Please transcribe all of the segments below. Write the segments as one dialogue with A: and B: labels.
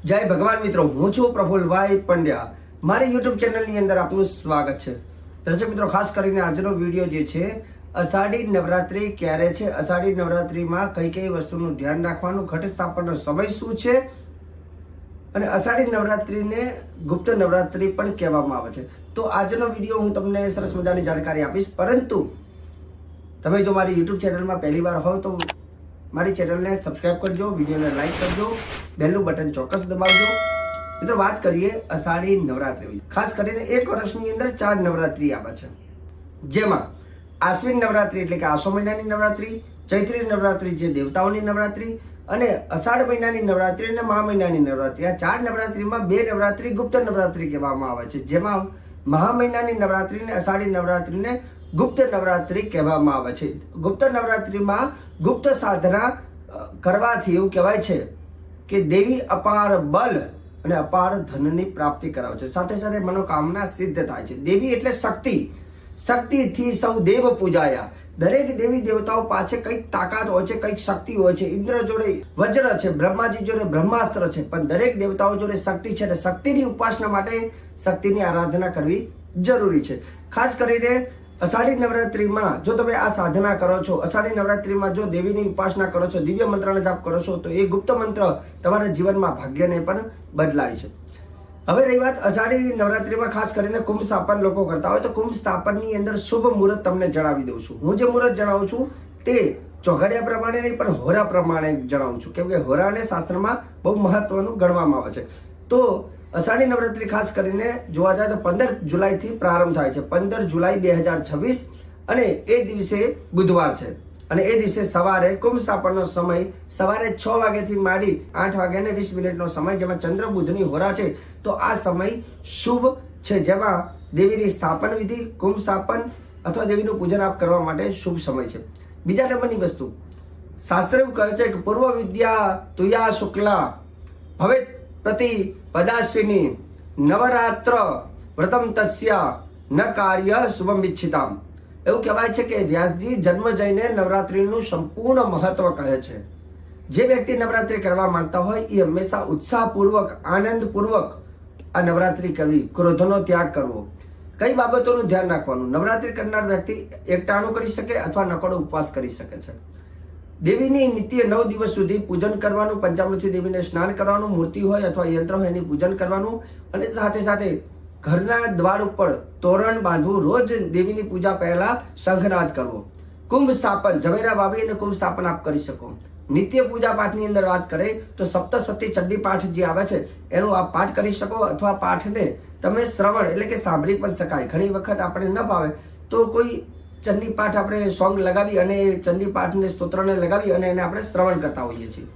A: જય ભગવાન મિત્રો, હું છું પ્રફુલભાઈ પંડ્યા. મારી યુટ્યુબ ચેનલની અંદર આપનું સ્વાગત છે. દર્શક મિત્રો, ખાસ કરીને આજનો વિડીયો જે છે અષાઢી નવરાત્રી ક્યારે છે, અષાઢી નવરાત્રીમાં કઈ કઈ વસ્તુનું ધ્યાન રાખવાનું, ઘટ સ્થાપનનો સમય શું છે અને અષાઢી નવરાત્રીને ગુપ્ત નવરાત્રી પણ કહેવામાં આવે છે. તો આજનો વિડીયો હું તમને સરસ મજાની જાણકારી આપીશ. પરંતુ તમે જો મારી યુટ્યુબ ચેનલમાં પહેલી વાર હોય તો મારી ચેનલને સબસ્ક્રાઇબ કરજો, વિડીયોને લાઈક કરજો, બેલનું બટન ચોક્કસ દબાવજો. મિત્રો, વાત કરીએ અષાઢી નવરાત્રી વિશે. ખાસ કરીને એક વર્ષની અંદર 4 નવરાત્રી આવે છે, જેમાં આશ્વિન નવરાત્રી એટલે કે આસો મહિનાની નવરાત્રી, ચૈત્રી નવરાત્રી જે દેવતાઓની નવરાત્રી અને અષાઢ મહિનાની નવરાત્રી અને મહા મહિનાની નવરાત્રી. આ 4 નવરાત્રીમાં 2 નવરાત્રી ગુપ્ત નવરાત્રી કહેવામાં આવે છે, જેમાં મહા મહિનાની નવરાત્રી અને અષાઢી નવરાત્રીને ગુપ્ત નવરાત્રી કહેવામાં આવે છે. ગુપ્ત નવરાત્રીમાં ગુપ્ત સાધના કરવાથી એવું કહેવાય છે કે દેવી અપાર બલ અને અપાર ધનની પ્રાપ્તિ કરાવે છે. સાથે સાથે મનોકામના સિદ્ધ થાય છે. દેવી એટલે શક્તિ, શક્તિથી સૌ દેવ પૂજાયા. દરેક દેવી દેવતાઓ પાસે કંઈક તાકાત હોય છે, કંઈક શક્તિ હોય છે. ઇન્દ્ર જોડે વજ્ર છે, બ્રહ્માજી જોડે બ્રહ્માસ્ત્ર છે, પણ દરેક દેવતાઓ જોડે શક્તિ છે. અને શક્તિની ઉપાસના માટે શક્તિની આરાધના કરવી જરૂરી છે. ખાસ કરીને અષાઢી નવરાત્રીમાં જો તમે આ સાધના કરો છો, અષાઢી નવરાત્રીમાં જો દેવીની ઉપાસના કરો છો, દિવ્ય મંત્રનો જાપ કરો છો, તો એ ગુપ્ત મંત્ર તમારા જીવનમાં ભાગ્યને પણ બદલાય છે. હવે રહી વાત અષાઢી નવરાત્રીમાં ખાસ કરીને કુંભ સ્થાપન લોકો કરતા હોય, તો કુંભ સ્થાપનની અંદર શુભ મુહૂર્ત તમને જણાવી દઉં છું. હું જે મુહૂર્ત જણાવું છું તે ચોઘડિયા પ્રમાણે નહીં પણ હોરા પ્રમાણે જણાવું છું, કેમ કે હોરાને શાસ્ત્રમાં બહુ મહત્વનું ગણવામાં આવે છે. તો અષાઢી નવરાત્રી ખાસ કરીને જોવા જાય તો 15 જુલાઈથી પ્રારંભ થાય છે. 15 જુલાઈ 2026 અને એ દિવસે બુધવાર છે. અને એ દિવસે સવારે કુંભ સ્થાપનનો સમય સવારે 6 વાગ્યાથી માંડી 8 વાગ્યાને 20 મિનિટનો સમય, જેમાં ચંદ્ર બુધની હોરા છે. તો આ સમય શુભ છે, જેમાં દેવીની સ્થાપન વિધિ, કુંભ સ્થાપન અથવા દેવીનું પૂજન આપ કરવા માટે શુભ સમય છે. બીજા નંબરની વસ્તુ, શાસ્ત્ર એવું કહે છે કે પૂર્વ વિદ્યા તુયા શુક્લા હવે પ્રતિ પદાશ્વિની નવરાત્ર વ્રતમ તસ્ય ન કાર્ય શુભમ વિચ્છિતામ. એવું કહેવાય છે કે વ્યાસજી જન્મ જઈને નવરાત્રીનું સંપૂર્ણ મહત્વ કહે છે. જે વ્યક્તિ નવરાત્રી કરવા માંગતા હોય એ હંમેશા ઉત્સાહપૂર્વક, આનંદપૂર્વક આ નવરાત્રી કરવી, ક્રોધનો ત્યાગ કરવો. કઈ બાબતોનું ધ્યાન રાખવાનું? નવરાત્રી કરનાર વ્યક્તિ એકટાણું કરી શકે અથવા નકોડો ઉપવાસ કરી શકે છે. દેવીની નિત્ય 9 દિવસ સુધી પૂજન કરવાનું, પંચામૃતથી દેવીને સ્નાન કરવાનું, મૂર્તિ હોય અથવા યંત્ર હોય એની પૂજન કરવાનું, અને સાથે સાથે ઘરના દ્વાર ઉપર તોરણ બાંધવું, રોજ દેવીની પૂજા પહેલા શંખનાદ કરવો. કુંભ સ્થાપન ઝવેરા વાવી અને કુંભ સ્થાપન આપ કરી શકો. નિત્ય પૂજા પાઠની અંદર વાત કરીએ તો સપ્તશતી ચંડી પાઠ જે આવે છે એનું આપ પાઠ કરી શકો, અથવા પાઠને તમે શ્રવણ એટલે કે સાંભળી પણ શકાય. ઘણી વખત આપણે ન ભાવે તો કોઈ ચંડી પાઠ આપણે સોંગ લગાવી અને ચંડી પાઠને સ્તોત્રને લગાવી અને એને આપણે શ્રવણ કરતા હોઈએ છીએ.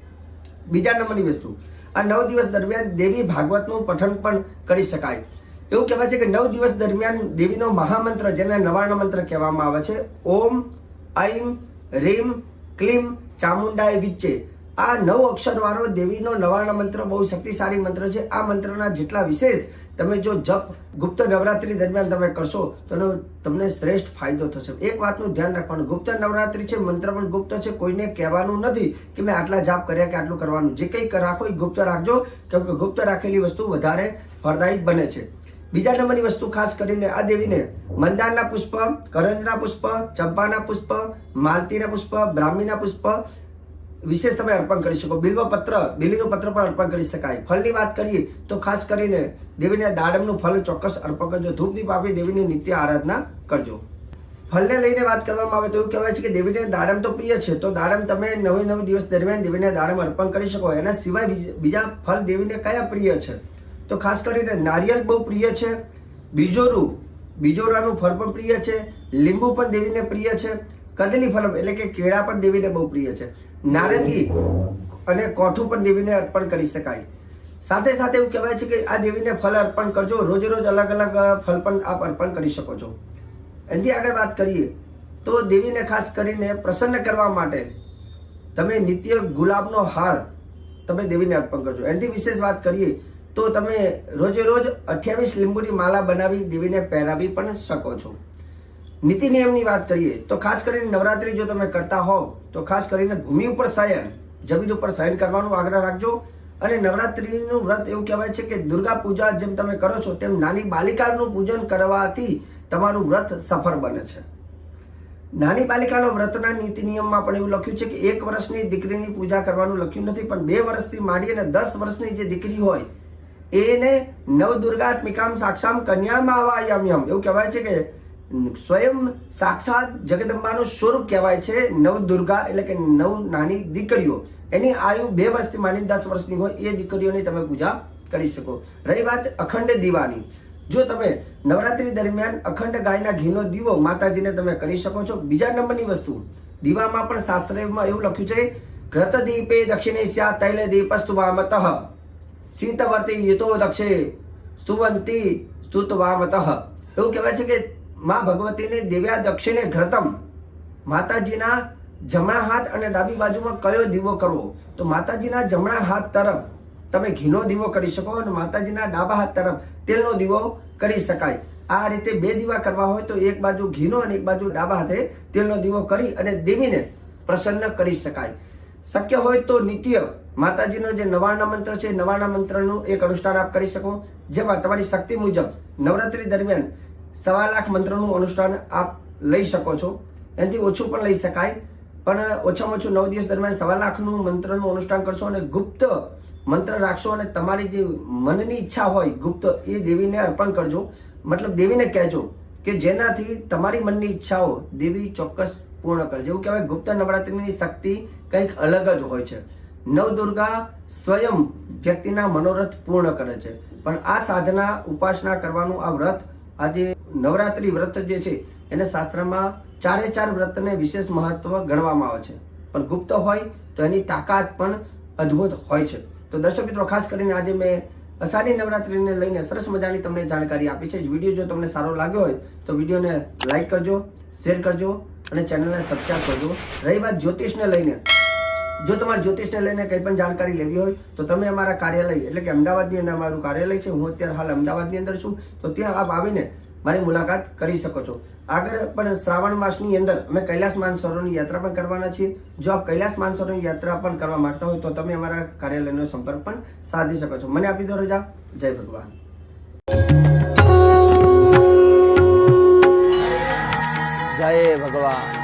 A: બીજા નંબરની વસ્તુ, આ 9 દિવસ દરમિયાન દેવી ભાગવતનું પઠન પણ કરી શકાય. એવું કહેવાય છે કે 9 દિવસ દરમિયાન દેવીનો મહામંત્ર, જેને નવાર્ણ મંત્ર કહેવામાં આવે છે, ઓમ ઐમ રીમ ક્લીમ ચામુંડાય વિચ્ચે, આ 9 અક્ષર વાળો દેવીનો નવાર્ણ મંત્ર બહુ શક્તિશાળી મંત્ર છે. આ મંત્રના જેટલા વિશેષ તમે જો જપ ગુપ્ત નવરાત્રી દરમિયાન તમે કરશો તો તમને શ્રેષ્ઠ ફાયદો થશે. એક વાતનું ધ્યાન રાખવાનું, ગુપ્ત નવરાત્રી છે, મંત્ર પણ ગુપ્ત છે, કોઈને કહેવાનું નથી કે મેં આટલા જાપ કર્યા કે આટલું કરવાનું. જે કંઈ રાખો એ ગુપ્ત રાખજો, કેમ કે ગુપ્ત રાખેલી વસ્તુ વધારે ફળદાયી બને છે. બીજા નંબરની વસ્તુ, ખાસ કરીને આ દેવીને મંદારના પુષ્પ, કરંજના પુષ્પ, ચંપાના પુષ્પ, માલતીના પુષ્પ, બ્રાહ્મીના પુષ્પ વિશેષ તમે અર્પણ કરી શકો. બિલ્વપત્ર, બિલીનું પત્ર પણ અર્પણ કરી શકાય. ફળની વાત કરીએ તો ખાસ કરીને દેવીને દાડમનું ફળ ચોક્કસ અર્પણ કરજો. ધૂપ દીપ આપી દેવીની નિત્ય આરાધના કરજો. ફળને લઈને વાત કરવામાં આવે તો એવું કહેવાય છે કે દેવીને દાડમ તો પ્રિય છે, તો દાડમ તમે 9 દિવસ દરમિયાન દેવીને દાડમ અર્પણ કરી શકો. એના સિવાય બીજા ફળ દેવીને કયા પ્રિય છે? તો ખાસ કરીને નારિયેળ બહુ પ્રિય છે, બીજોરું, બીજોરાનું ફળ પણ પ્રિય છે, લીંબુ પણ દેવીને પ્રિય છે, કદલી ફળ એટલે કે કેળા પણ દેવીને બહુ પ્રિય છે, નારંગી અને કોઠું પણ દેવીને અર્પણ કરી શકાય. સાથે સાથે એવું કહેવાય છે કે આ દેવીને ફળ અર્પણ કરજો. રોજ રોજ અલગ અલગ ફળ પણ આપ અર્પણ કરી શકો છો. એનાથી આગળ વાત કરીએ તો દેવીને ખાસ કરીને પ્રસન્ન કરવા માટે તમે નિત્ય ગુલાબનો હાર તમે દેવીને અર્પણ કરજો. એનાથી વિશેષ વાત કરીએ તો તમે રોજે રોજ 28 લીંબુની માળા બનાવી દેવીને પહેરાવી પણ શકો છો. નીતિ નિયમની વાત કરીએ તો ખાસ કરીને નવરાત્રી જો તમે કરતા હોવ તો ખાસ કરીને ભૂમિ ઉપર શયન, જમીન ઉપર શયન કરવાનું આગ્રહ રાખજો. અને નવરાત્રીનું વ્રત એવું કહેવાય છે કે દુર્ગા પૂજા જેમ તમે કરો છો તેમ નાની બાલિકાનું પૂજન કરવાથી તમારું વ્રત સફળ બને છે. નાની બાલિકાનો વ્રતના નીતિ નિયમમાં પણ એવું લખ્યું છે કે 1 વર્ષની દીકરીની પૂજા કરવાનું લખ્યું નથી, પણ 2 વર્ષથી માંડી અને 10 વર્ષની જે દીકરી હોય એને નવદુર્ગાત્મિકામ સાક્ષામ કન્યામાં આવાયામ્યમ એવું કહેવાય છે કે સ્વયં સાક્ષાત જગદંબાનું સ્વરૂપ કહેવાય છે નવદુર્ગા, એટલે કે 9 નાની દીકરીઓ. એની આયુ 2 વર્ષથી માંડી 10 વર્ષની હોય એ દીકરીઓની તમે પૂજા કરી શકો. રહી વાત અખંડ દીવાની, જો તમે નવરાત્રી દરમિયાન અખંડ ગાયના ઘીનો દીવો માતાજીને તમે કરી શકો છો. બીજા નંબરની વસ્તુ, દીવામાં પણ શાસ્ત્રમાં એવું લખ્યું છે ઘૃત દીપે દક્ષિણે સ્યા તૈલ દીપસ્તુ વામતઃ શીતવર્તી યુતો દક્ષે સ્તુવંતી સ્તુતવામતઃ. એવું કહેવાય છે કે માં ભગવતીને દેવ્યા દક્ષિણે ઘૃતમ, માતાજીના જમણા હાથ અને ડાબી બાજુમાં કયો દીવો કરવો, તો માતાજીના જમણા હાથ તરફ તમે ઘીનો દીવો કરી શકો અને માતાજીના ડાબા હાથ તરફ તેલનો દીવો કરી શકાય. આ રીતે 2 દીવા કરવા હોય તો એક બાજુ ઘીનો અને એક બાજુ ડાબા હાથે તેલનો દીવો કરી અને દેવીને પ્રસન્ન કરી શકાય. શક્ય હોય તો નિત્ય માતાજીનો જે નવાના મંત્ર છે નવાના મંત્રનું એક અનુષ્ઠાન આપ કરી શકો, જેમાં તમારી શક્તિ મુજબ નવરાત્રી દરમિયાન 1.25 લાખ મંત્રનું અનુષ્ઠાન આપ લઈ શકો છો. એનાથી ઓછું પણ લઈ શકાય, પણ ઓછામાં ઓછું 9 દિવસ દરમિયાન 1.25 લાખનું મંત્રનું અનુષ્ઠાન કરશો અને ગુપ્ત મંત્ર રાખશો અને તમારી જે મનની ઈચ્છા હોય ગુપ્ત એ દેવીને અર્પણ કરજો. મતલબ દેવીને કહેજો કે જેનાથી તમારી મનની ઈચ્છાઓ દેવી ચોક્કસ પૂર્ણ કરે. જેવું કહેવાય ગુપ્ત નવરાત્રિની શક્તિ કંઈક અલગ જ હોય છે. નવદુર્ગા સ્વયં વ્યક્તિના મનોરથ પૂર્ણ કરે છે. પણ આ સાધના ઉપાસના કરવાનું આ વ્રત, આજે નવરાત્રી વ્રત જે છે એને શાસ્ત્રમાં 4 વ્રતને વિશેષ મહત્વ ગણવામાં આવે છે, પણ ગુપ્ત હોય તો એની તાકાત પણ અદ્ભુત હોય છે. તો દર્શક મિત્રો, ખાસ કરીને આજે મેં અષાઢી નવરાત્રીને લઈને સરસ મજાની તમને જાણકારી આપી છે. વિડીયો જો તમને સારો લાગ્યો હોય તો વિડીયોને લાઈક કરજો, શેર કરજો અને ચેનલને સબસ્ક્રાઈબ કરજો. રહી વાત જ્યોતિષને લઈને, જો તમારે જ્યોતિષને લઈને કંઈ પણ જાણકારી લેવી હોય તો તમે અમારા કાર્યાલય એટલે કે અમદાવાદની અંદર અમારું કાર્યાલય છે, હું અત્યારે હાલ અમદાવાદની અંદર છું, તો ત્યાં આપ આવીને મારી મુલાકાત કરી શકો છો. આગળ પણ શ્રાવણ માસની અંદર અમે કૈલાસ માનસરોવરની યાત્રા પણ કરવાના છીએ. જો આપ કૈલાસ માનસરોવરની યાત્રા પણ કરવા માંગતા હોય તો તમે અમારા કાર્યાલયનો સંપર્ક પણ સાધી શકો છો. મને આપી દો રજા. જય ભગવાન.
B: જય ભગવાન.